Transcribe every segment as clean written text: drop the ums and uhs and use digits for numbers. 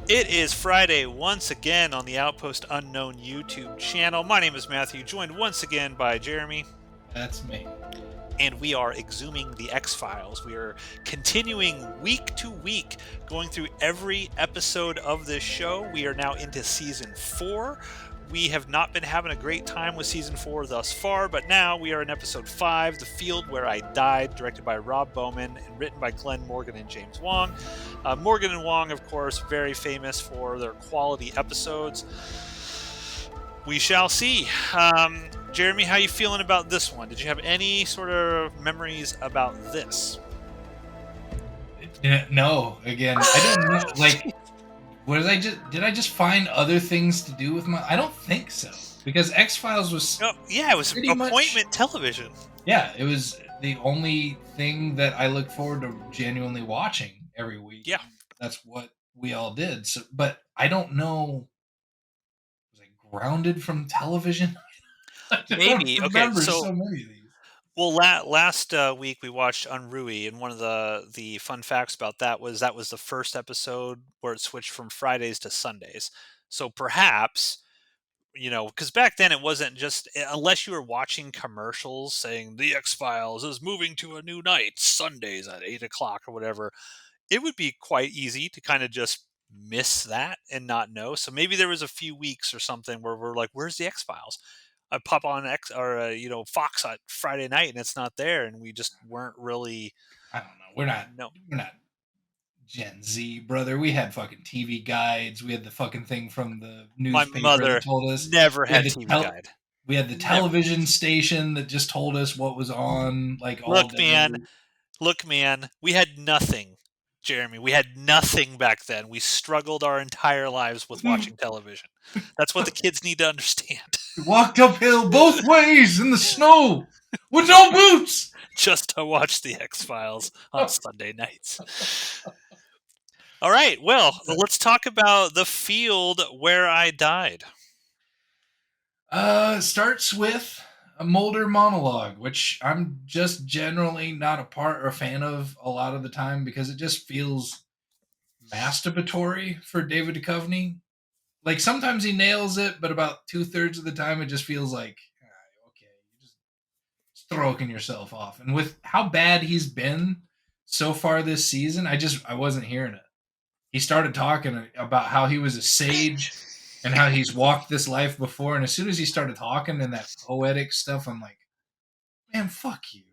It is Friday once again on the Outpost Unknown YouTube channel. My name is Matthew, joined once again by Jeremy, That's me. and we are exhuming the X-Files. We are continuing week to week, going through every episode of this show. We are now into season 4. We have not been having a great time with season 4 thus far, but now we are in episode 5, The Field Where I Died, directed by Rob Bowman and written by Glenn Morgan and James Wong. Morgan and Wong, of course, very famous for their quality episodes. We shall see. Jeremy, how you feeling about this one? Did you have any sort of memories about this? No, again, I don't know. Like, did I just find other things to do with my? I don't think so, because X Files was Oh, yeah, it was pretty much. appointment television. Yeah, it was the only thing that I look forward to genuinely watching every week. Yeah, That's what we all did. So, but I don't know. Was I grounded from television? I don't maybe. Okay, remember so so many of these. well, last week we watched Unruly, and one of the fun facts about that was the first episode where it switched from Fridays to Sundays. So perhaps because back then it wasn't just unless you were watching commercials saying the X Files is moving to a new night Sundays at 8 o'clock or whatever. It would be quite easy to kind of just miss that and not know. So maybe there was a few weeks or something where we're like, "Where's the X Files?" I pop on X or Fox on Friday night and it's not there, and we just weren't really I don't know. We're not. no. We're not Gen Z, brother. We had fucking TV guides. We had the fucking thing from the My newspaper that mother told us. never We had had the TV Guide. we had the Never. television station that just told us what was on like all Look, day. man. Look, man. We had nothing, Jeremy. We had nothing back then. We struggled our entire lives with We watching television. That's what the kids need to understand. walked uphill both ways in the snow with no boots. Just to watch the X Files on Sunday nights. All right, well, let's talk about The Field Where I Died. Starts with a Mulder monologue, which I'm just generally not a part or a fan of a lot of the time because it just feels masturbatory for David Duchovny. Like sometimes he nails it, but about 2/3 of the time it just feels like, okay, you're just stroking yourself off. And with how bad he's been so far this season, I wasn't hearing it. He started talking about how he was a sage and how he's walked this life before, and as soon as he started talking and that poetic stuff, I'm like, man, fuck you.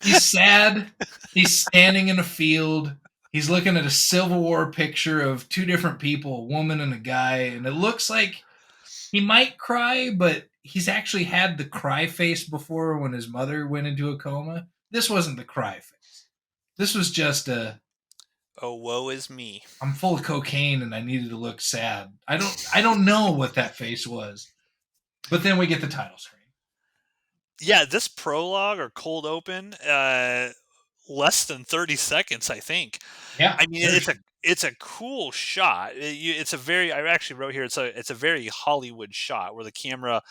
He's sad. He's standing in a field. He's looking at a Civil War picture of two different people, a woman and a guy, and it looks like he might cry, but he's actually had the cry face before when his mother went into a coma. This wasn't the cry face. This was just a Oh, woe is me. I'm full of cocaine and I needed to look sad. I don't know what that face was. But then we get the title screen. Yeah, this prologue or cold open, less than 30 seconds, I think. Yeah, I mean, very it's a cool shot. It's a very I actually wrote here it's a very Hollywood shot where the camera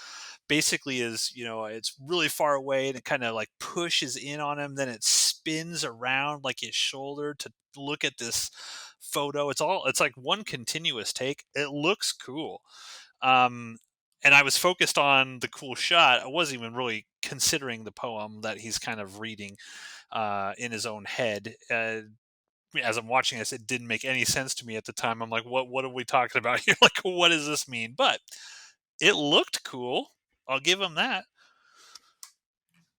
basically is, it's really far away and it kind of like pushes in on him, then it spins around like his shoulder to look at this photo. It's like one continuous take. It looks cool. Um and I was focused on the cool shot. I wasn't even really considering the poem that he's kind of reading in his own head. As I'm watching this, it didn't make any sense to me at the time. I'm like, what are we talking about here? Like, what does this mean? But it looked cool. I'll give him that.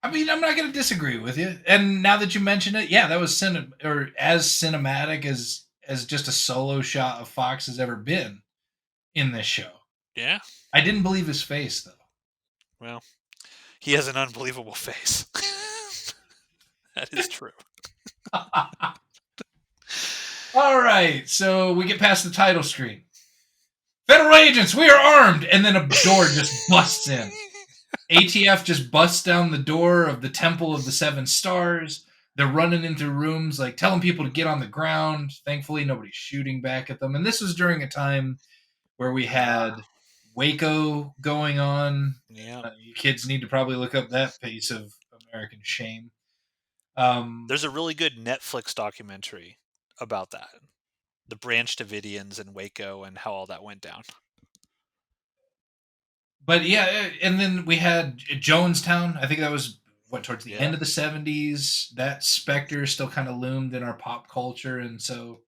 I mean, I'm not going to disagree with you. And now that you mention it, yeah, that was or as cinematic as just a solo shot of Fox has ever been in this show. Yeah. I didn't believe his face though. Well, he has an unbelievable face. That is true. All right, so we get past the title screen. Federal agents, we are armed, and then a door just busts in. ATF just busts down the door of the Temple of the Seven Stars. They're running into rooms, like telling people to get on the ground. Thankfully, nobody's shooting back at them. And this was during a time where we had Waco going on. Yeah. You kids need to probably look up that piece of American shame. There's a really good Netflix documentary about that. the Branch Davidians in Waco and how all that went down. But yeah, and then we had Jonestown. I think that was what towards the Yeah. end of the '70s. That specter still kind of loomed in our pop culture, and so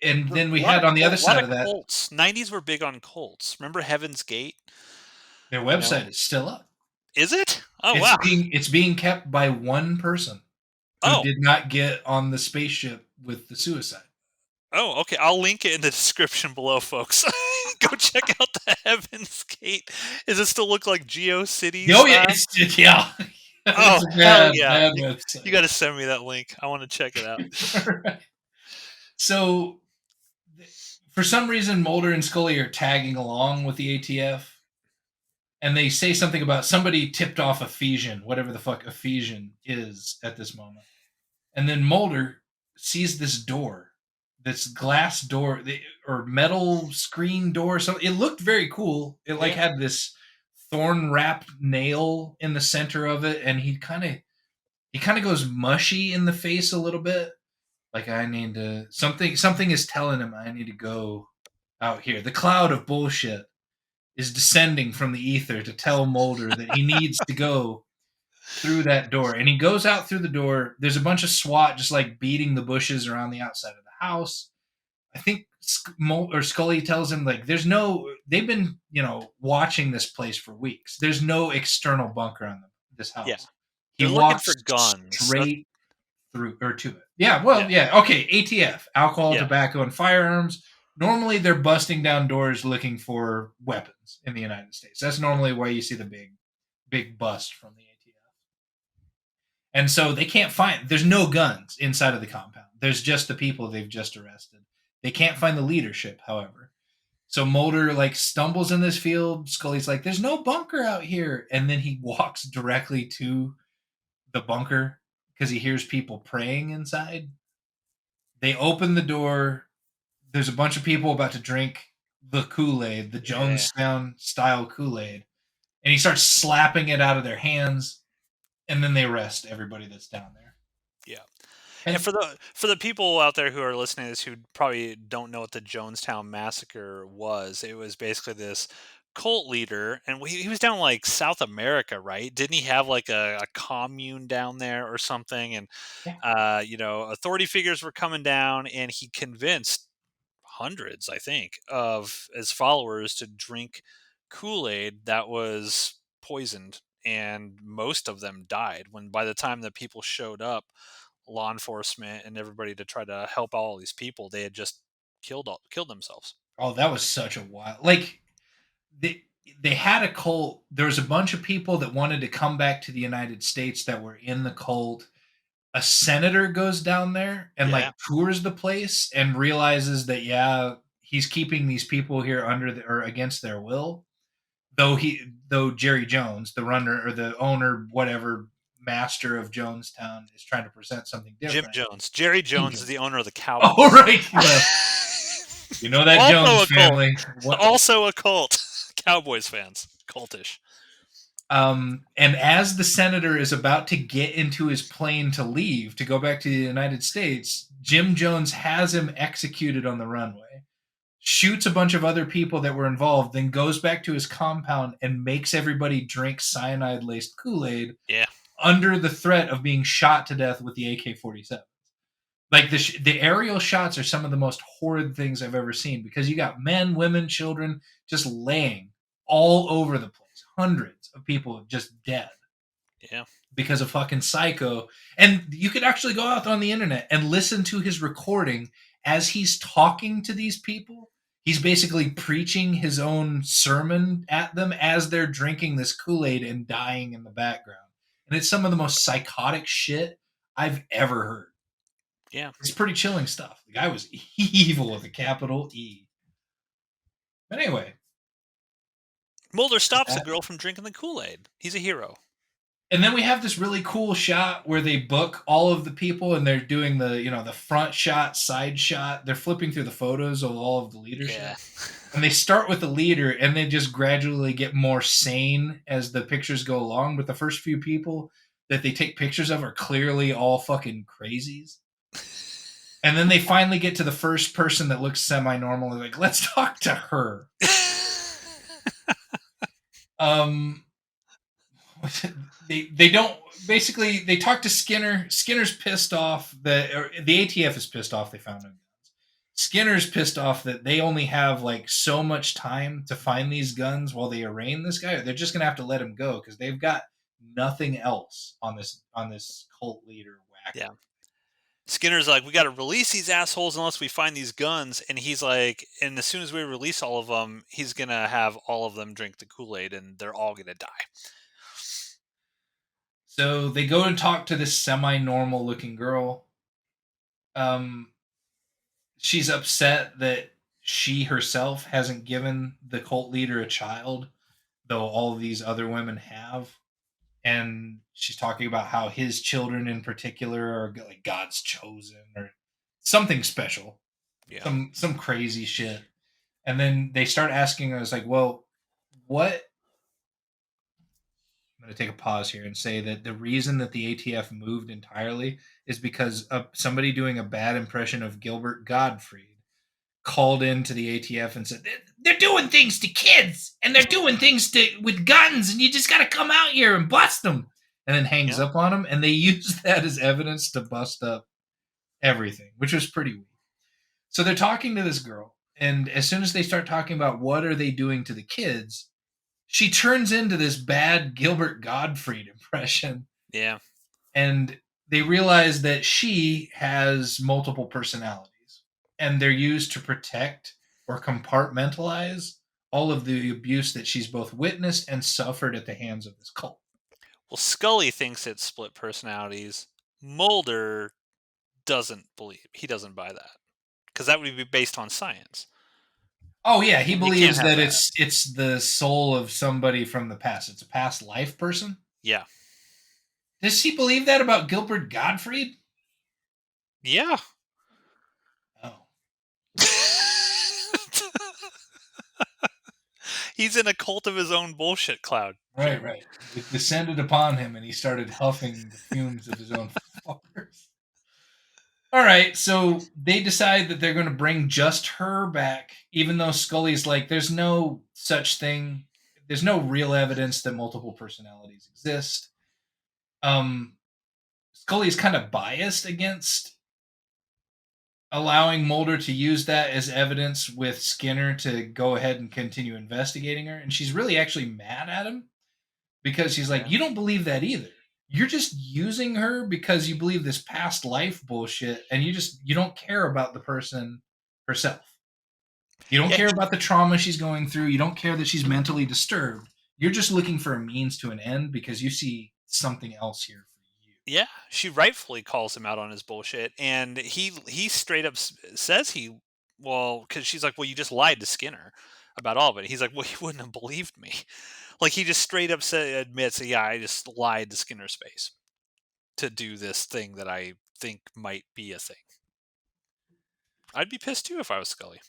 and then we had on the other A lot side of of that, cults. 90s were big on cults. Remember Heaven's Gate? their You know, website is still up. is it? Oh wow. It's being kept by one person who Oh, did not get on the spaceship with the suicide. oh, okay. I'll link it in the description below, folks. Go check out the Heaven's Gate. Does it still look like Oh GeoCities? yeah, yeah, Oh it's a hell bad yeah! bad You website. got to send me that link. I want to check it out. Right. So for some reason, Mulder and Scully are tagging along with the ATF, and they say something about somebody tipped off Ephesian, whatever the fuck Ephesian is at this moment. And then Mulder sees this door, this glass door or metal screen door. So it looked very cool. It like Yeah, had this thorn wrapped nail in the center of it, and he kind of goes mushy in the face a little bit. Like I need to something is telling him I need to go out here. The cloud of bullshit is descending from the ether to tell Mulder that he needs to go through that door. And he goes out through the door. There's a bunch of SWAT just like beating the bushes around the outside of the house. I think Scully tells him like there's no they've been, watching this place for weeks. There's no external bunker on this yeah. house. He They're looking walks for guns. That's straight through or to it. Yeah, yeah, well, yeah, okay. ATF, alcohol, yeah, tobacco, and firearms. Normally, they're busting down doors looking for weapons in the United States. That's yeah, normally why you see the big bust from the ATF. And so they can't find. There's no guns inside of the compound. There's just the people they've just arrested. They can't find the leadership, however. So Mulder like stumbles in this field. Scully's like, "There's no bunker out here," and then he walks directly to the bunker because he hears people praying inside. They open the door. There's a bunch of people about to drink the Kool-Aid, the yeah. Jonestown style Kool-Aid, and he starts slapping it out of their hands, and then they arrest everybody that's down there. Yeah. And And for the people out there who are listening to this who probably don't know what the Jonestown massacre was, it was basically this cult leader, and he was down like South America, right? Didn't he have like a commune down there or something? And yeah, authority figures were coming down, and he convinced hundreds, I think, of his followers to drink Kool-Aid that was poisoned, and most of them died. When by the time the people showed up, law enforcement and everybody to try to help all these people, they had just killed themselves. oh, that was such a wild. Like they had a cult. There was a bunch of people that wanted to come back to the United States that were in the cult. A senator goes down there and Yeah, like tours the place and realizes that yeah, he's keeping these people here under or against their will. Though Jerry Jones, the runner or the owner, whatever master of Jonestown, is trying to present something Jim different. Jones. Jerry Jim Jones is Jones. the owner of the Oh Cowboys. right, well, you know that Also Jones a cult. family. What? Also a cult. Cowboys fans. Cultish. And as the senator is about to get into his plane to leave to go back to the United States, Jim Jones has him executed on the runway, shoots a bunch of other people that were involved, then goes back to his compound and makes everybody drink cyanide laced Kool Aid Yeah. under the threat of being shot to death with the AK-47. Like the aerial shots are some of the most horrid things I've ever seen because you got men, women, children just laying all over the place. Hundreds of people just dead Yeah. because of fucking Psycho. And you could actually go out on the internet and listen to his recording as he's talking to these people. He's basically preaching his own sermon at them as they're drinking this Kool-Aid and dying in the background. And it's some of the most psychotic shit I've ever heard. Yeah. It's pretty chilling stuff. The guy was evil with a capital E. But anyway, Mulder stops the that. girl from drinking the Kool-Aid. He's a hero. And then we have this really cool shot where they book all of the people and they're doing the front shot, side shot. They're flipping through the photos of all of the Yeah. leadership. And they start with the leader and they just gradually get more sane as the pictures go along. But the first few people that they take pictures of are clearly all fucking crazies. And then they finally get to the first person that looks semi-normal. They're like, let's talk to her. Um, they don't basically they talk to Skinner. Skinner's pissed off that or the ATF is pissed off they found him. Skinner's pissed off that they only have like so much time to find these guns while they arraign this guy. They're just gonna have to let him go because they've got nothing else on this cult leader Yeah. wacko. Skinner's like, we got to release these assholes unless we find these guns. And he's like, and as soon as we release all of them, he's going to have all of them drink the Kool Aid and they're all going to die. So they go and talk to this semi-normal looking girl. Um, she's upset that she herself hasn't given the cult leader a child, though all of these other women have. And she's talking about how his children in particular are like God's chosen or something special, Yeah. some crazy shit. And then they start asking us like, well, what? I'm going to take a pause here and say that the reason that the ATF moved entirely is because of somebody doing a bad impression of Gilbert Gottfried called into the ATF and said they're doing things to kids and they're doing things to with guns and you just got to come out here and bust them, and then hangs Yeah. up on them, and they use that as evidence to bust up everything, which was pretty weird. So they're talking to this girl, and as soon as they start talking about what are they doing to the kids, she turns into this bad Gilbert Gottfried impression, Yeah. and they realize that she has multiple personalities and they're used to protect or compartmentalize all of the abuse that she's both witnessed and suffered at the hands of this cult. Well, Scully thinks it's split personalities. Mulder he doesn't buy that because that would be based on science. Oh yeah, he And you can't believes have that that. it's the soul of somebody from the past. It's a past life person. Yeah. Does he believe that about Gilbert Gottfried? Yeah. Oh, He's in a cult of his own bullshit cloud, right, Jeremy. right. It descended upon him and he started huffing the fumes of his own farts. All right, so they decide that they're going to bring just her back, even though Scully's like, there's no such thing. There's no real evidence that multiple personalities exist. Um, Scully's kind of biased against allowing Mulder to use that as evidence with Skinner to go ahead and continue investigating her. And she's really actually mad at him because she's like, Yeah. you don't believe that either. You're just using her because you believe this past life bullshit and you don't care about the person herself. You don't Yeah. care about the trauma she's going through. You don't care that she's mentally disturbed. You're just looking for a means to an end because you see something else here for you. Yeah, she rightfully calls him out on his bullshit, and he straight up says because she's like, well, you just lied to Skinner about all of it. He's like, well, he wouldn't have believed me. Like he just straight up admits, yeah, I just lied to Skinner's face to do this thing that I think might be a thing. I'd be pissed too if I was Scully.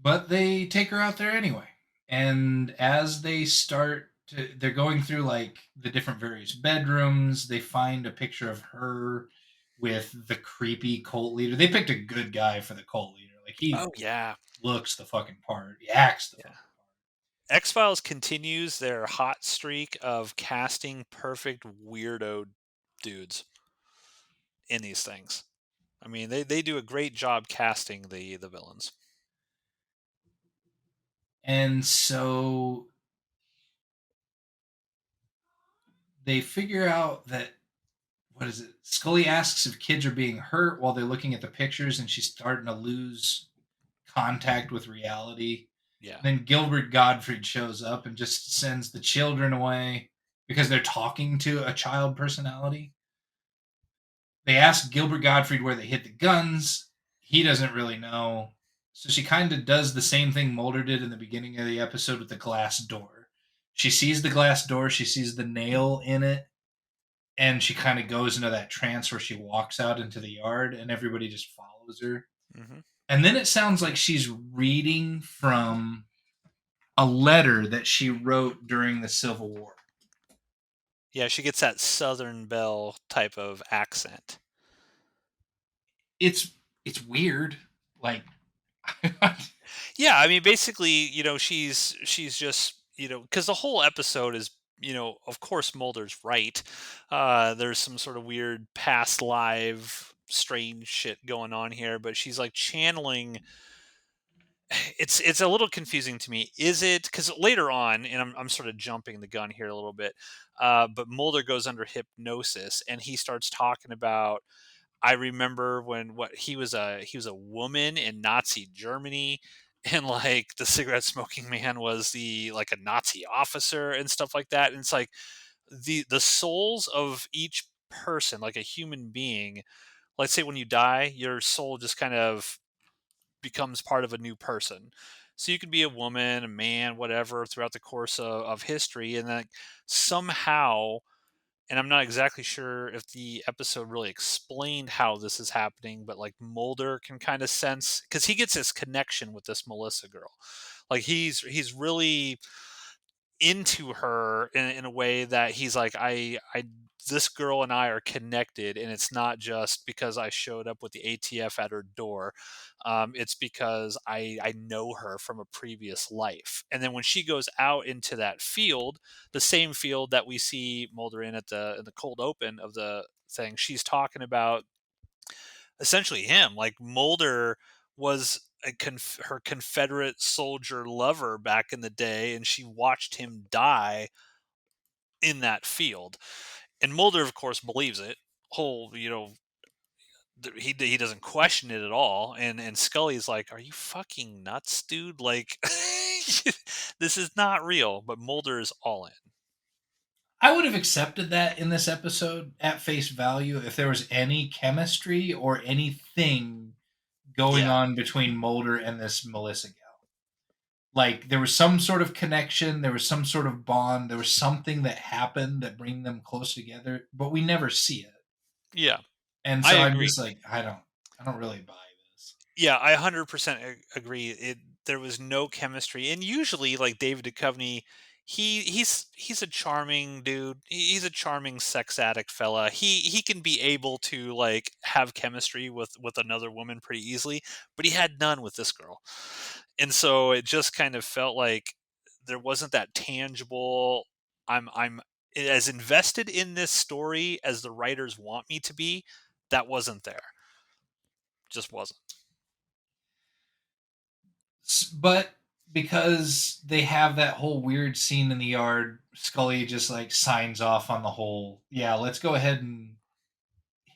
But they take her out there anyway. And as they're going through like the different various bedrooms, they find a picture of her with the creepy cult leader. They picked a good guy for the cult leader. Like he Oh yeah, looks the fucking part. He acts the yeah. fucking part. X Files continues their hot streak of casting perfect weirdo dudes in these things. I mean, they do a great job casting the villains. And so they figure out that what is it? Scully asks if kids are being hurt while they're looking at the pictures, and she's starting to lose contact with reality. Yeah. Then Gilbert Gottfried shows up and just sends the children away because they're talking to a child personality. They ask Gilbert Gottfried where they hit the guns. He doesn't really know. So she kind of does the same thing Mulder did in the beginning of the episode with the glass door. She sees the glass door, she sees the nail in it, and she kind of goes into that trance where she walks out into the yard and everybody just follows her. Hmm. And then it sounds like she's reading from a letter that she wrote during the Civil War. Yeah, she gets that Southern Belle type of accent. it's it's weird. Like, Yeah, I mean, basically, she's just, because the whole episode is, of course, Mulder's right. There's some sort of weird past live strange shit going on here, but she's like channeling. It's a little confusing to me. Is it because later on, and I'm sort of jumping the gun here a little bit, but Mulder goes under hypnosis and he starts talking about, I remember when what he was a woman in Nazi Germany, and like the cigarette smoking man was the like a Nazi officer and stuff like that. And it's like the souls of each person, like a human being. Let's say when you die, your soul just kind of becomes part of a new person. So you could be a woman, a man, whatever, throughout the course of history, and then somehow, and I'm not exactly sure if the episode really explained how this is happening, but like Mulder can kind of sense because he gets this connection with this Melissa girl. Like he's really into her in a way that he's like, I this girl and I are connected, and it's not just because I showed up with the ATF at her door. It's because I know her from a previous life. And then when she goes out into that field, the same field that we see Mulder in at the cold open of the thing, she's talking about essentially him. Like Mulder was her Confederate soldier lover back in the day, and she watched him die in that field. And Mulder, of course, believes it. Whole, he doesn't question it at all. And Scully's like, "Are you fucking nuts, dude? Like, this is not real." But Mulder is all in. I would have accepted that in this episode at face value if there was any chemistry or anything going Yeah, on between Mulder and this Melissa gal. Like there was some sort of connection, there was some sort of bond, there was something that happened that bring them close together, but we never see it. yeah, And I so I'm agree. just like, I don't really buy this. Yeah, I 100% agree. There was no chemistry, and usually, like David Duchovny, he's a charming dude. He's a charming sex addict fella. He can be able to like have chemistry with another woman pretty easily, but he had none with this girl, and so it just kind of felt like there wasn't that tangible. I'm as invested in this story as the writers want me to be. That wasn't there. Just wasn't. But because they have that whole weird scene in the yard, Scully just like signs off on the whole, yeah, let's go ahead and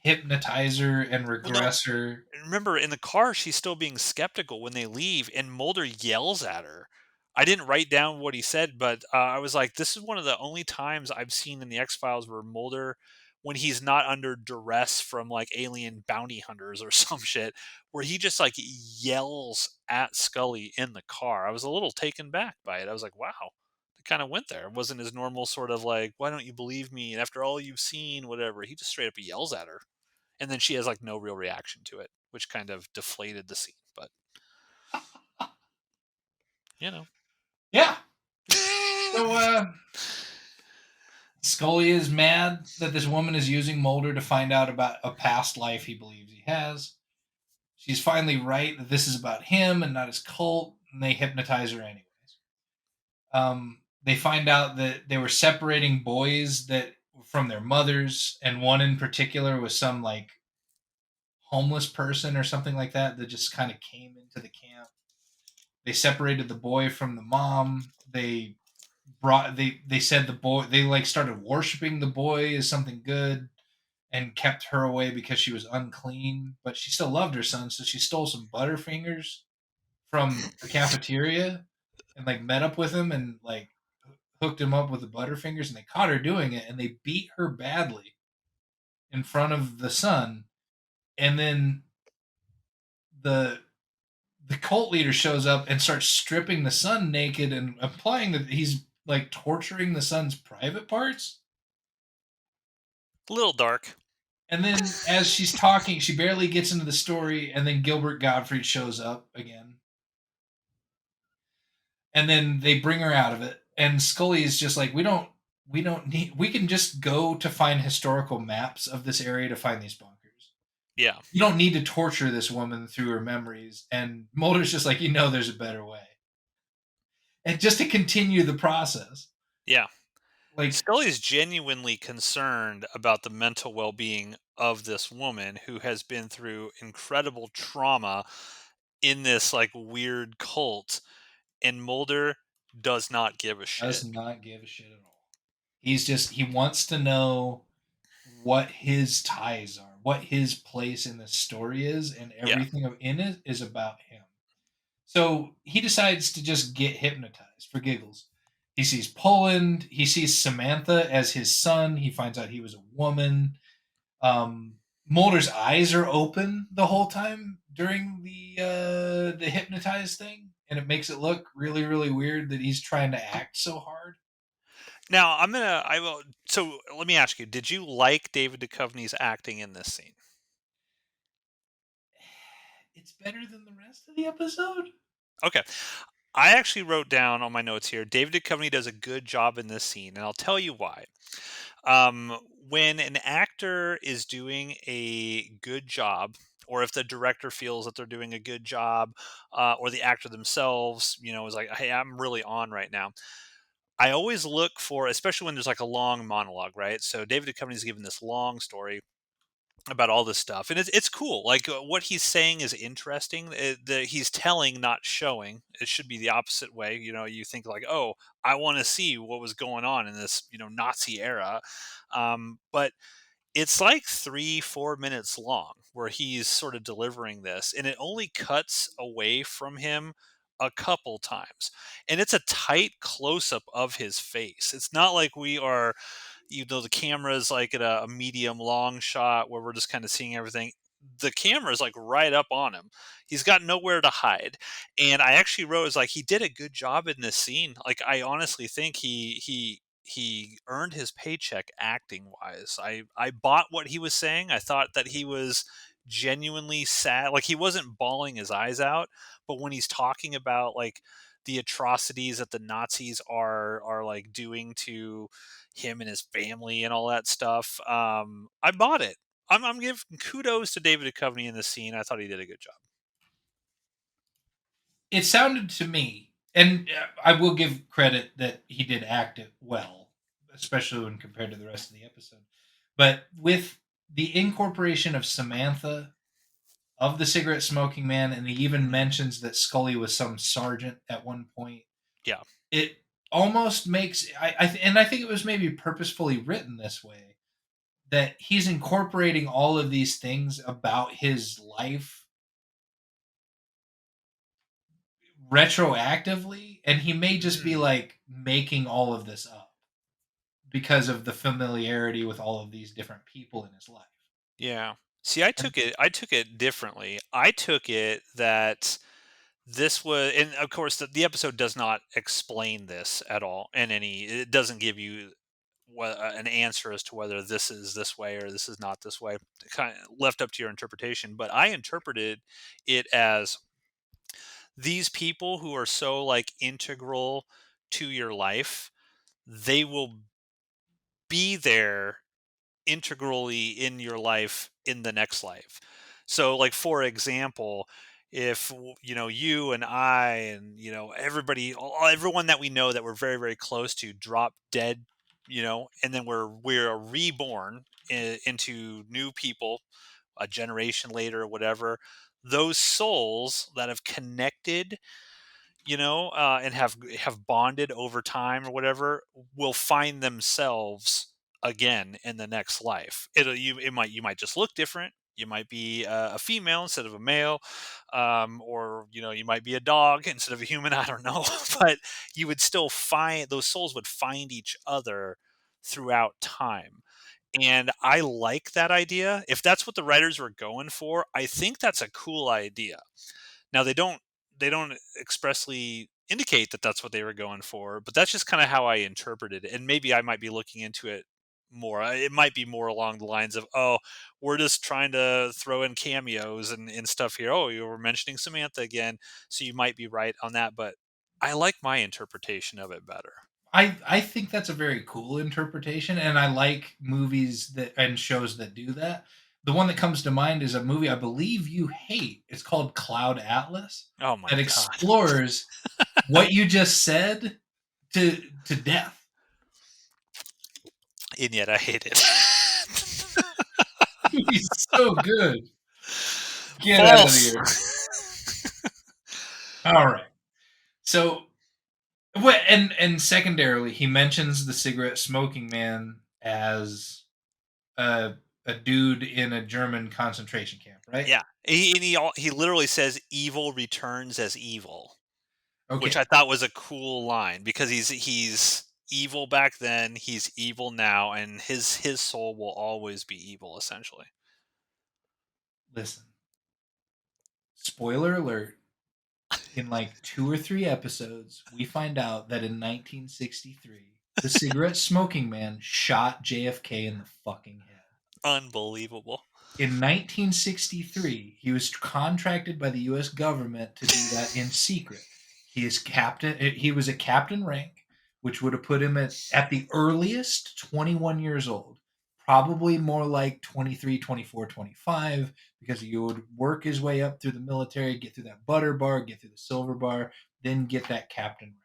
hypnotize her and Well, no, regress her. remember in the car she's still being skeptical when they leave and Mulder yells at her. I didn't write down what he said, but I was like, this is one of the only times I've seen in the X-Files where Mulder, when he's not under duress from like alien bounty hunters or some shit, where he just like yells at Scully in the car. I was a little taken back by it. I was like, wow, it kind of went there. It wasn't his normal sort of like, why don't you believe me, and after all you've seen, whatever. He just straight up yells at her, and then she has like no real reaction to it, which kind of deflated the scene. But you know, Yeah. So Scully is mad that this woman is using Mulder to find out about a past life he believes he has. She's finally right that this is about him and not his cult, and they hypnotize her anyways. They find out that they were separating boys that from their mothers, and one in particular was some like homeless person or something like that that just kind of came into the camp. They separated the boy from the mom. They said the boy, they like started worshiping the boy as something good and kept her away because she was unclean, but she still loved her son, so she stole some Butterfingers from the cafeteria and like met up with him and like hooked him up with the Butterfingers, and they caught her doing it and they beat her badly in front of the son. And then the the cult leader shows up and starts stripping the son naked and implying that he's like torturing the son's private parts. a little dark. And then as she's talking, she barely gets into the story, and then Gilbert Gottfried shows up again. And then they bring her out of it. And Scully is just like, we don't need, we can just go to find historical maps of this area to find these bunkers. Yeah. You don't need to torture this woman through her memories. And Mulder's just like, there's a better way. And just to continue the process. Yeah. Like, Scully is genuinely concerned about the mental well-being of this woman who has been through incredible trauma in this like weird cult, and Mulder does not give a does shit. not give a shit at all. He wants to know what his ties are, what his place in the story is, and Yeah. everything in it is about him. So he decides to just get hypnotized for giggles. He sees Poland. He sees Samantha as his son. He finds out he was a woman. Um, Mulder's eyes are open the whole time during the hypnotized thing, and it makes it look really really weird that he's trying to act so hard. Now I will. So let me ask you: did you like David Duchovny's acting in this scene? It's better than the rest of the episode. Okay, I actually wrote down on my notes here: David Duchovny does a good job in this scene, and I'll tell you why. Um, when an actor is doing a good job, or if the director feels that they're doing a good job, or the actor themselves, is like, "Hey, I'm really on right now." I always look for, especially when there's like a long monologue, right? So David Duchovny's given this long story about all this stuff, and it's cool. Like what he's saying is interesting. He's telling, not showing. It should be the opposite way. You think like, oh, I want to see what was going on in this, Nazi era, but it's like 3-4 minutes long where he's sort of delivering this, and it only cuts away from him a couple times, and it's a tight close up of his face. It's not like we are, the camera is like at a medium long shot where we're just kind of seeing everything. The camera is like right up on him. He's got nowhere to hide. And I actually wrote, is like, he did a good job in this scene. Like, I honestly think he earned his paycheck acting wise. I bought what he was saying. I thought that he was genuinely sad. Like, he wasn't bawling his eyes out, but when he's talking about like the atrocities that the Nazis are like doing to him and his family and all that stuff, I bought it. I'm giving kudos to David Duchovny in the scene. I thought he did a good job. It sounded to me, and I will give credit that he did act it well, especially when compared to the rest of the episode. But with the incorporation of Samantha, of the cigarette smoking man, and he even Mhm. mentions that Scully was some sergeant at one point, Yeah. it almost makes and I think it was maybe purposefully written this way, that he's incorporating all of these things about his life retroactively, and he may just be Mm. like making all of this up because of the familiarity with all of these different people in his life. Yeah. See, And I took it differently. I took it that this was, and of course, the episode does not explain this at all. It doesn't give you an answer as to whether this is this way or this is not this way. Kind of left up to your interpretation. But I interpreted it as these people who are so like integral to your life, they will be there integrally in your life in the next life. So, like, for example, if you and I and everybody, everyone that we know that we're very very close to drop dead, and then we're reborn into new people a generation later or whatever, those souls that have connected, and have bonded over time or whatever, will find themselves again in the next life. You might just look different. You might be a female instead of a male, or you might be a dog instead of a human. I don't know, but you would still find those souls would find each other throughout time. And I like that idea. If that's what the writers were going for, I think that's a cool idea. Now they don't expressly indicate that that's what they were going for, but that's just kind of how I interpreted it. And maybe I might be looking into it more. It might be more along the lines of, oh, we're just trying to throw in cameos and stuff here. Oh, you were mentioning Samantha again, so you might be right on that. But I like my interpretation of it better. I think that's a very cool interpretation, and I like movies that and shows that do that. the one that comes to mind is a movie I believe you hate. It's called Cloud Atlas Oh my that god. explores what you just said to death. And yet I hate it. He's so good. Get out of False. here. All right. So, and secondarily, he mentions the cigarette smoking man as a a dude in a German concentration camp, right? Yeah. He literally says evil returns as evil, which I Okay. thought was a cool line because he's evil back then, he's evil now, and his soul will always be evil essentially. Listen. Spoiler alert. In like 2 or 3 episodes, we find out that in 1963, the cigarette smoking man shot JFK in the fucking head. Unbelievable. In 1963, he was contracted by the US government to do that in secret. He was a captain rank, which would have put him at the earliest 21 years old. Probably more like 23, 24, 25, because he would work his way up through the military, get through that butter bar, get through the silver bar, then get that captain rank.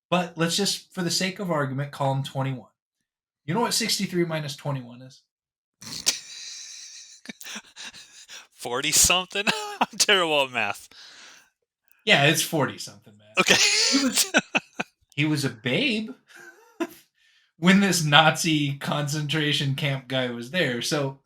But let's just, for the sake of argument, call him 21. You know what 63 minus 21 is? 40 something? I'm terrible at math. Yeah, it's 40 something, man. Okay. He was he was a babe when this Nazi concentration camp guy was there. So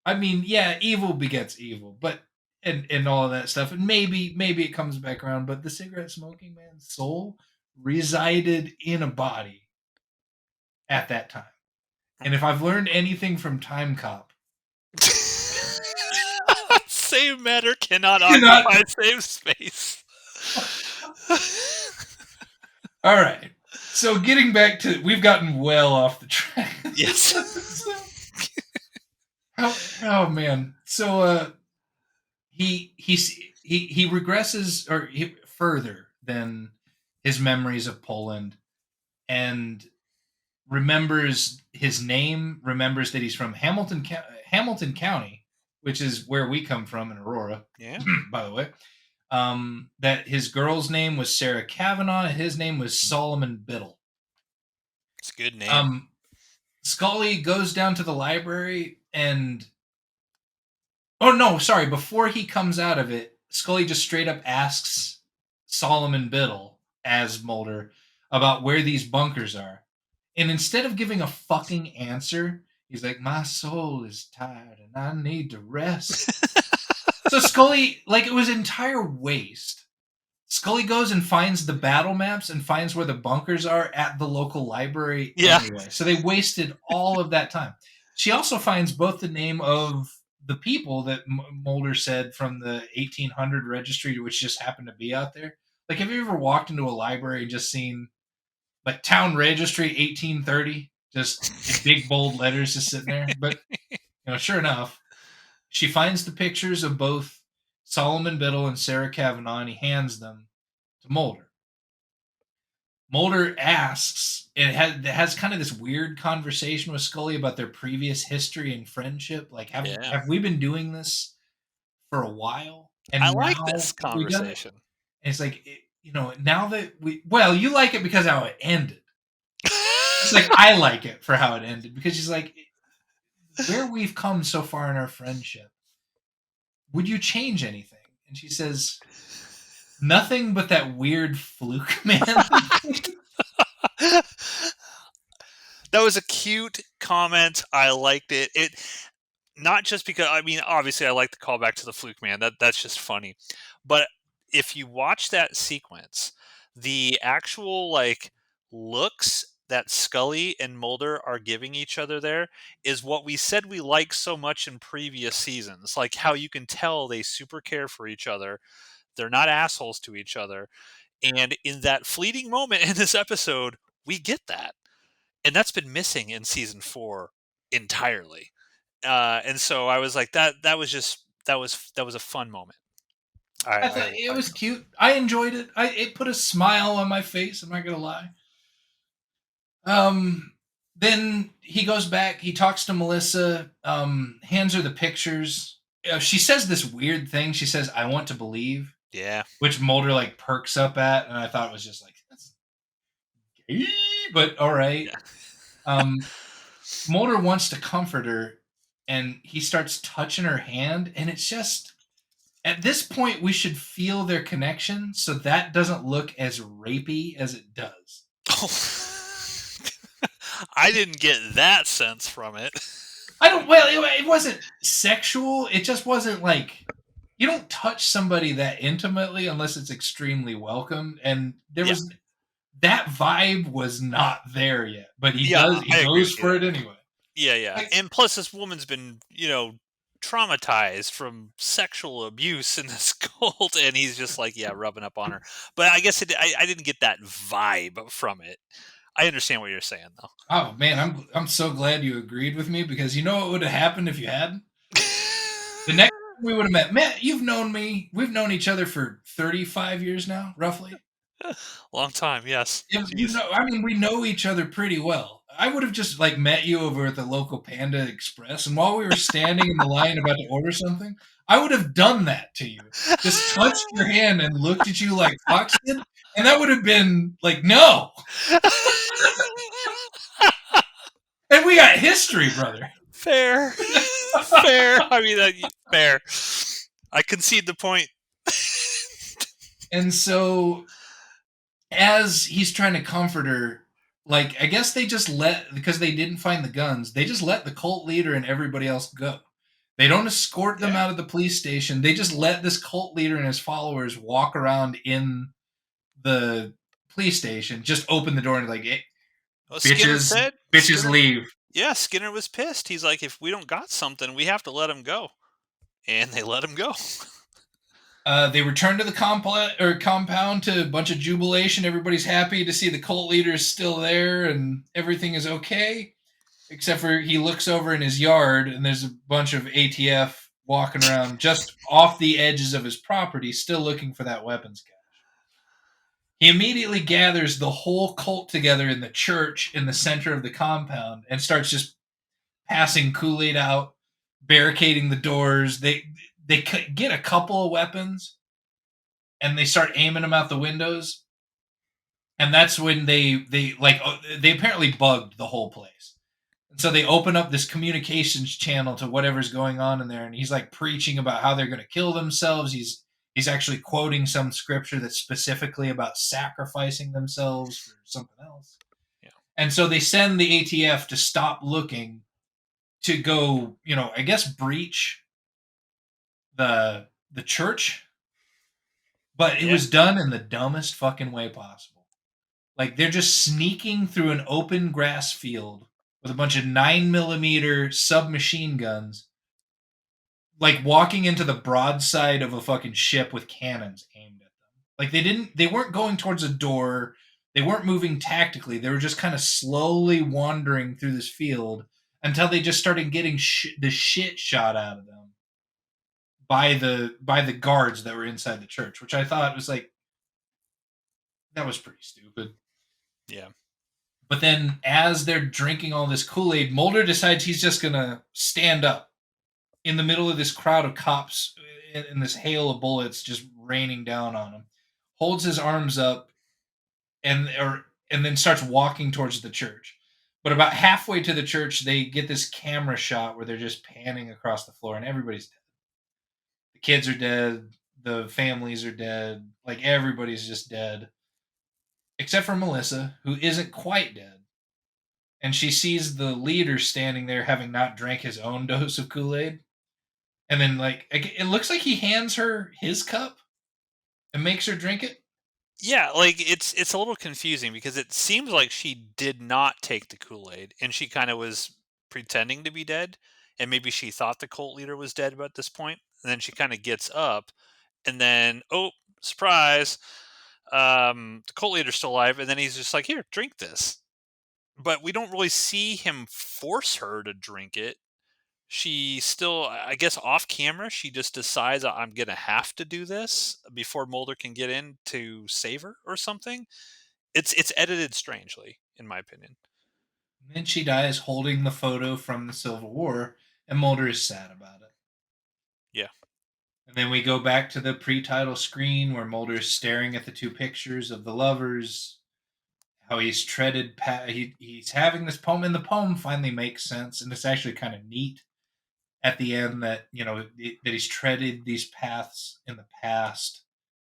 I mean, yeah, evil begets evil, but and all of that stuff. And maybe it comes back around, but the cigarette smoking man's soul resided in a body at that time. And if I've learned anything from Time Cop, Same matter cannot cannot. occupy same space. All right. So getting back to, we've gotten well off the track. Yes. Oh man. So he regresses further than his memories of Poland, and remembers his name, remembers that he's from Hamilton County, which is where we come from in Aurora, Yeah, by the way. That his girl's name was Sarah Kavanaugh, his name was Solomon Biddle. it's a good name. Um, Scully goes down to the library and, oh no, sorry, before he comes out of it, Scully just straight up asks Solomon Biddle as Mulder about where these bunkers are. And instead of giving a fucking answer, he's like, "My soul is tired and I need to rest." So Scully, like, it was entire waste. Scully goes and finds the battle maps and finds where the bunkers are at the local library Yeah. anyway. So they wasted all of that time. She also finds both the name of the people that Mulder said from the 1800 registry, which just happened to be out there. Like, have you ever walked into a library and just seen, like, town registry 1830, just in big bold letters just sitting there? But, sure enough, she finds the pictures of both Solomon Biddle and Sarah Kavanaugh, and he hands them to Mulder. Mulder asks, it has kind of this weird conversation with Scully about their previous history and friendship. Like, Yeah. have we been doing this for a while? I And like now this have we done it? conversation. And it's like, now that well, you like it because how it ended. It's like, I like it for how it ended, because she's like, where we've come so far in our friendship, would you change anything? And she says, nothing but that weird fluke man. That was a cute comment. I liked it. It not just because, I mean, obviously I like the callback to the fluke man. That's just funny. But if you watch that sequence, the actual like looks that Scully and Mulder are giving each other there is what we said we liked so much in previous seasons. Like how you can tell they super care for each other. They're not assholes to each other. And in that fleeting moment in this episode, we get that. And that's been missing in season 4 entirely. And so I was like, that was a fun moment. I I thought it like was cute. I enjoyed it. It put a smile on my face. I'm not gonna lie. Um, Then he goes back. He talks to Melissa. Hands her the pictures. She says this weird thing. She says, "I want to believe," Yeah. which Mulder like perks up at, and I thought it was just like, that's gay, but all right. Yeah. Um, Mulder wants to comfort her, and he starts touching her hand, and it's just at this point we should feel their connection, so that doesn't look as rapey as it does. I didn't get that sense from it. I don't. Well, it wasn't sexual. It just wasn't like you don't touch somebody that intimately unless it's extremely welcome. And there Yeah. was that vibe was not there yet. But he Yeah, does. He I agree goes with you for there. it anyway. Yeah, yeah. Like, And plus this woman's been, traumatized from sexual abuse in this cult, and he's just like, yeah, rubbing up on her. But I guess I didn't get that vibe from it. I understand what you're saying though. oh man, I'm so glad you agreed with me because you know what would have happened if you hadn't. The next time we would have met. Matt, you've known me. We've known each other for 35 years now, roughly. Long time, yes. You Jeez. know, I mean, we know each other pretty well. I would have just like met you over at the local Panda Express, and while we were standing in the line about to order something, I would have done that to you. Just touched your hand and looked at you like Fox did, and that would have been like no. And we got history, brother. Fair. Fair. I mean, fair. I concede the point. And so as he's trying to comfort her, like I guess they just let because they didn't find the guns, they just let the cult leader and everybody else go. They don't escort them Yeah. out of the police station. They just let this cult leader and his followers walk around in the police station, just open the door and like, hey, Well, Skinner bitches, said, bitches leave. yeah, Skinner was pissed. He's like, if we don't got something, we have to let him go. And they let him go. They return to the compound to a bunch of jubilation. Everybody's happy to see the cult leader is still there and everything is okay. Except for he looks over in his yard and there's a bunch of ATF walking around just off the edges of his property, still looking for that weapons cache. He immediately gathers the whole cult together in the church in the center of the compound and starts just passing Kool-Aid out, barricading the doors. They get a couple of weapons and they start aiming them out the windows. And that's when they apparently bugged the whole place. And so they open up this communications channel to whatever's going on in there, and he's like preaching about how they're going to kill themselves. He's actually quoting some scripture that's specifically about sacrificing themselves for something else. Yeah. And so they send the ATF to stop looking to go, I guess breach the church, but it Yeah. was done in the dumbest fucking way possible. Like they're just sneaking through an open grass field with a bunch of 9 millimeter submachine guns, like walking into the broadside of a fucking ship with cannons aimed at them. Like they weren't going towards a door. They weren't moving tactically. They were just kind of slowly wandering through this field until they just started getting the shit shot out of them by the guards that were inside the church, which I thought was like that was pretty stupid. Yeah. But then, as they're drinking all this Kool Aid, Mulder decides he's just gonna stand up in the middle of this crowd of cops in this hail of bullets just raining down on him. Holds his arms up and then starts walking towards the church. But about halfway to the church, they get this camera shot where they're just panning across the floor, and everybody's dead. The kids are dead. The families are dead. Like everybody's just dead, except for Melissa, who isn't quite dead, and she sees the leader standing there having not drank his own dose of Kool-Aid. And then like it looks like he hands her his cup and makes her drink it. Yeah, like it's a little confusing because it seems like she did not take the Kool-Aid and she kind of was pretending to be dead and maybe she thought the cult leader was dead at this point. And then she kind of gets up and then oh, surprise, the cult leader's still alive and then he's just like, "Here, drink this." But we don't really see him force her to drink it. She still, I guess, off camera, she just decides I'm gonna have to do this before Mulder can get in to save her or something. It's edited strangely, in my opinion. And then she dies holding the photo from the Civil War, and Mulder is sad about it. Yeah. And then we go back to the pre-title screen where Mulder's staring at the two pictures of the lovers. How he's treaded, he's having this poem, and the poem finally makes sense, and it's actually kind of neat at the end that that he's treaded these paths in the past,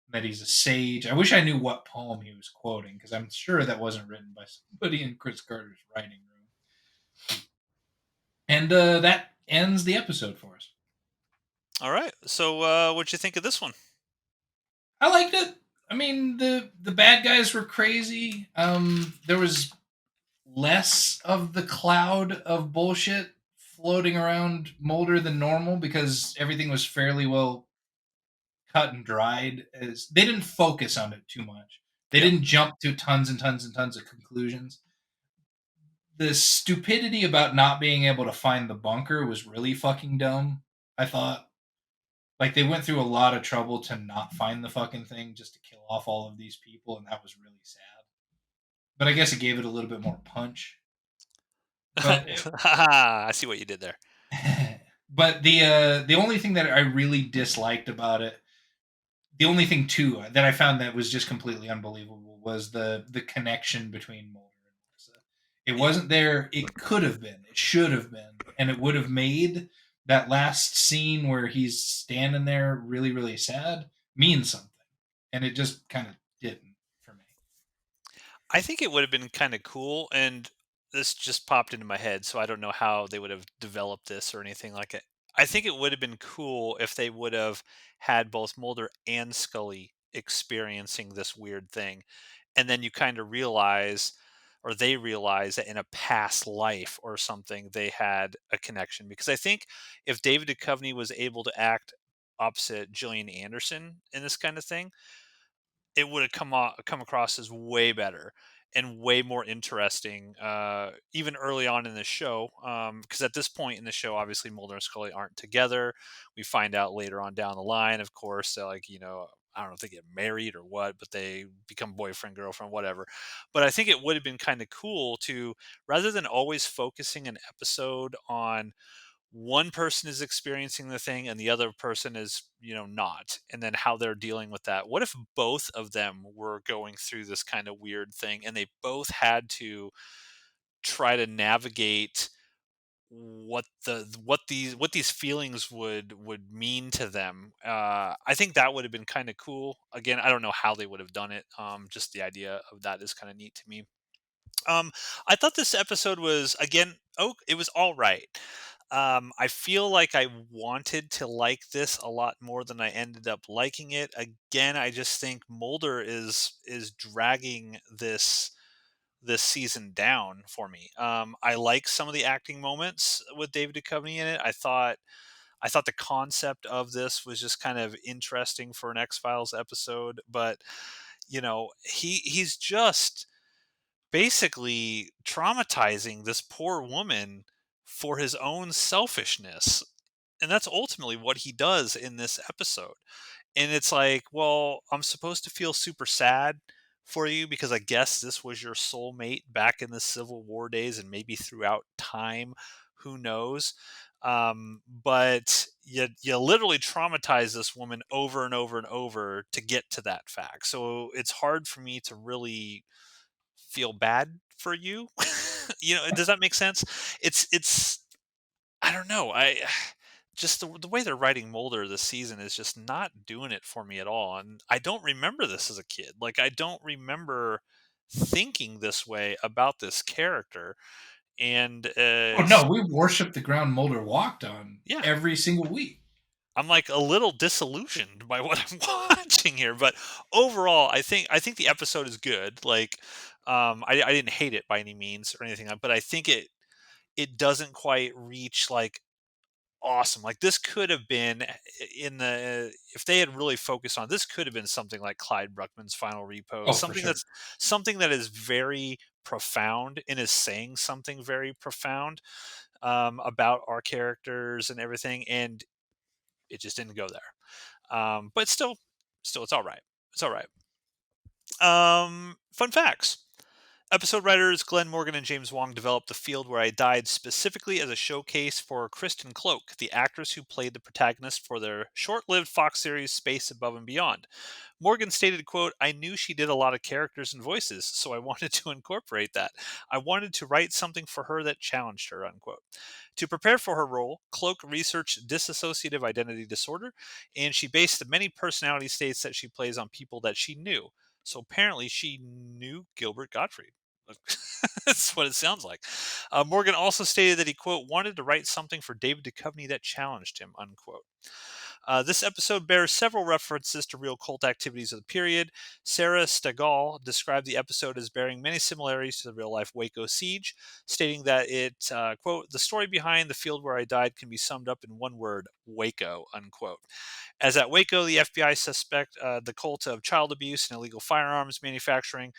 that he's a sage. I wish I knew what poem he was quoting because I'm sure that wasn't written by somebody in Chris Carter's writing room. And that ends the episode for us. All right. So, what'd you think of this one? I liked it. I mean, the bad guys were crazy. There was less of the cloud of bullshit floating around Mulder than normal because everything was fairly well cut and dried. As they didn't focus on it too much. They Yeah. didn't jump to tons and tons and tons of conclusions. The stupidity about not being able to find the bunker was really fucking dumb. I thought, like, they went through a lot of trouble to not find the fucking thing just to kill off all of these people, and that was really sad. But I guess it gave it a little bit more punch. But I see what you did there. but the only thing that I really disliked about it, the only thing too that I found that was just completely unbelievable was the connection between Mulder and Melissa. It Yeah. wasn't there. It could have been. It should have been, and it would have made that last scene where he's standing there really really sad mean something, and it just kind of didn't for me. I think it would have been kind of cool, and this just popped into my head, so I don't know how they would have developed this or anything like it. I think it would have been cool if they would have had both Mulder and Scully experiencing this weird thing, and then you kind of realize, or they realize that in a past life or something they had a connection. Because I think if David Duchovny was able to act opposite Gillian Anderson in this kind of thing, it would have come across as way better and way more interesting, even early on in the show. Because at this point in the show, obviously Mulder and Scully aren't together. We find out later on down the line, of course, that, like, I don't know if they get married or what, but they become boyfriend, girlfriend, whatever. But I think it would have been kind of cool to, rather than always focusing an episode on one person is experiencing the thing and the other person is, not, and then how they're dealing with that. What if both of them were going through this kind of weird thing and they both had to try to navigate what these feelings would mean to them? I think that would have been kind of cool. Again, I don't know how they would have done it. Just the idea of that is kind of neat to me. um, I thought this episode was, again, it was all right. I feel like I wanted to like this a lot more than I ended up liking it. Again, I just think Mulder is dragging this season down for me. I like some of the acting moments with David Duchovny in it. I thought the concept of this was just kind of interesting for an X Files episode, but he's just basically traumatizing this poor woman for his own selfishness. And that's ultimately what he does in this episode. And it's like, well, I'm supposed to feel super sad for you because I guess this was your soulmate back in the Civil War days and maybe throughout time. Who knows? But you literally traumatize this woman over and over and over to get to that fact. So it's hard for me to really feel bad for you. Does that make sense? It's I don't know. I just the way they're writing Mulder this season is just not doing it for me at all. And I don't remember this as a kid. Like, I don't remember thinking this way about this character. And Oh no, we worship the ground Mulder walked on yeah, every single week. I'm like a little disillusioned by what I'm watching here. But overall, I think the episode is good. Like, I didn't hate it by any means or anything, but I think it doesn't quite reach like awesome. Like, this could have been in the if they had really focused on this, could have been something like Clyde Bruckman's Final Repose, Oh, for sure. something that is very profound and is saying something very profound, about our characters and everything, and it just didn't go there. But still, it's all right. It's all right. Fun facts. Episode writers Glenn Morgan and James Wong developed The Field Where I Died specifically as a showcase for Kristen Cloak, the actress who played the protagonist for their short-lived Fox series Space Above and Beyond. Morgan stated, quote, "I knew she did a lot of characters and voices, so I wanted to incorporate that. I wanted to write something for her that challenged her," unquote. To prepare for her role, Cloak researched dissociative identity disorder, and she based the many personality states that she plays on people that she knew. So apparently she knew Gilbert Gottfried. That's what it sounds like. Morgan also stated that he, quote, wanted to write something for David Duchovny that challenged him, unquote. This episode bears several references to real cult activities of the period. Sarah Stegall described the episode as bearing many similarities to the real life Waco siege, stating that it, quote, the story behind The Field Where I Died can be summed up in one word, Waco, unquote. As at Waco, the FBI suspect the cult of child abuse and illegal firearms manufacturing.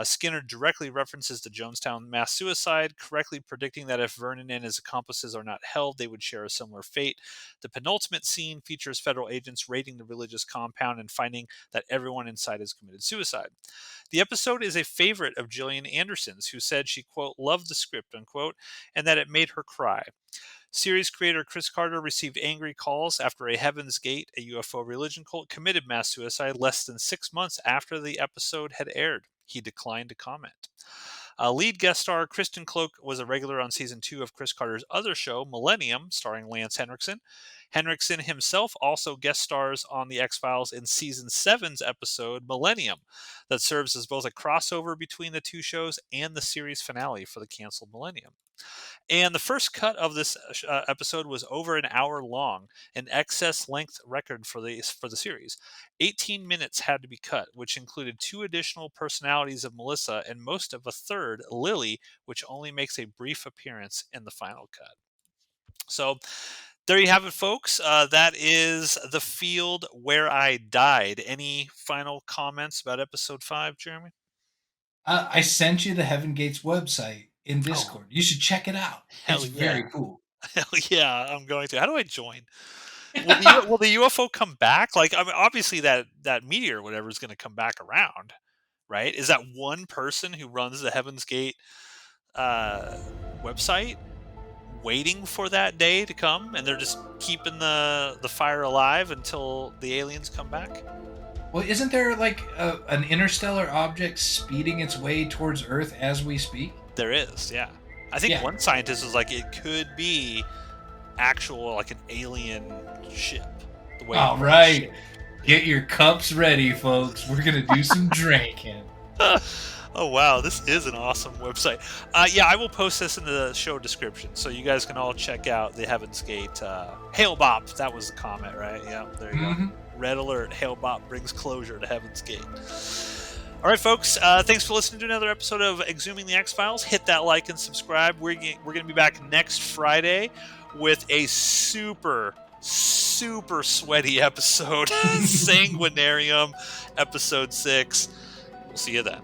Skinner directly references the Jonestown mass suicide, correctly predicting that if Vernon and his accomplices are not held, they would share a similar fate. The penultimate scene features federal agents raiding the religious compound and finding that everyone inside has committed suicide. The episode is a favorite of Gillian Anderson's, who said she, quote, loved the script, unquote, and that it made her cry. Series creator Chris Carter received angry calls after a Heaven's Gate, a UFO religion cult, committed mass suicide less than 6 months after the episode had aired. He declined to comment. Lead guest star Kristen Cloak was a regular on season 2 of Chris Carter's other show, Millennium, starring Lance Henriksen. Henriksen himself also guest stars on The X-Files in season 7's episode, Millennium, that serves as both a crossover between the two shows and the series finale for the canceled Millennium. And the first cut of this episode was over an hour long, an excess length record for the series. 18 minutes had to be cut, which included 2 additional personalities of Melissa and most of a third, Lily, which only makes a brief appearance in the final cut. So there you have it, folks. That is The Field Where I Died. Any final comments about episode 5, Jeremy? I sent you the Heaven Gates website in Oh, Discord. You should check it out. It's hell yeah. very cool. Hell yeah, I'm going to. How do I join? Will the UFO come back? Like, I mean, obviously that meteor or whatever is going to come back around, right? Is that one person who runs the Heaven's Gate uh, website waiting for that day to come, and they're just keeping the fire alive until the aliens come back? Well, isn't there like an interstellar object speeding its way towards Earth as we speak? There is, yeah. I think Yeah. one scientist was like, it could be actual like an alien ship. The way All it's right. shaped. Get your cups ready, folks. We're going to do some drinking. Oh wow, this is an awesome website. Yeah, I will post this in the show description, so you guys can all check out the Heaven's Gate. Hail Bop, that was the comment, right? Yeah, there you go. Hmm. Red alert: Hail Bop brings closure to Heaven's Gate. All right, folks. Thanks for listening to another episode of Exhuming the X-Files. Hit that like and subscribe. We're going to be back next Friday with a super sweaty episode, Sanguinarium, episode 6. We'll see you then.